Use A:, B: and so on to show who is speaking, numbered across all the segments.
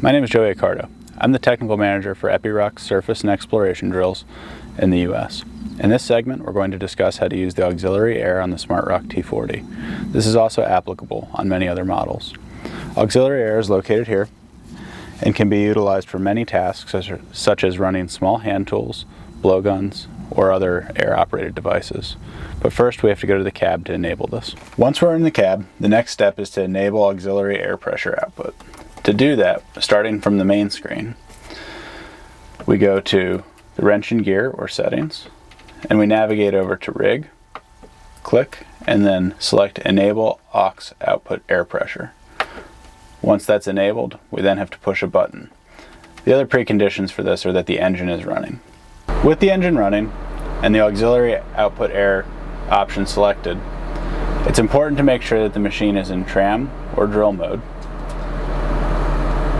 A: My name is Joey Accardo. I'm the technical manager for Epiroc surface and exploration drills in the US. In this segment, we're going to discuss how to use the auxiliary air on the SmartROC T40. This is also applicable on many other models. Auxiliary air is located here and can be utilized for many tasks such as running small hand tools, blowguns, or other air-operated devices. But first we have to go to the cab to enable this. Once we're in the cab, the next step is to enable auxiliary air pressure output. To do that, starting from the main screen, we go to the wrench and gear or settings, and we navigate over to rig, click, and then select enable aux output air pressure. Once that's enabled, we then have to push a button. The other preconditions for this are that the engine is running. With the engine running and the auxiliary output air option selected, it's important to make sure that the machine is in tram or drill mode.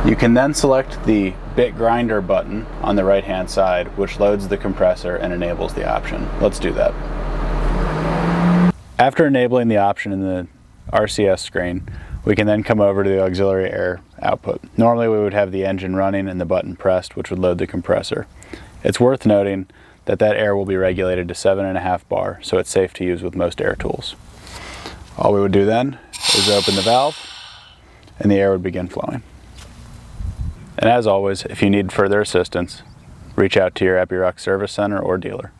A: You can then select the bit grinder button on the right hand side, which loads the compressor and enables the option. Let's do that. After enabling the option in the RCS screen, we can then come over to the auxiliary air output. Normally we would have the engine running and the button pressed, which would load the compressor. It's worth noting that that air will be regulated to 7.5 bar, so it's safe to use with most air tools. All we would do then is open the valve and the air would begin flowing. And as always, if you need further assistance, reach out to your Epiroc service center or dealer.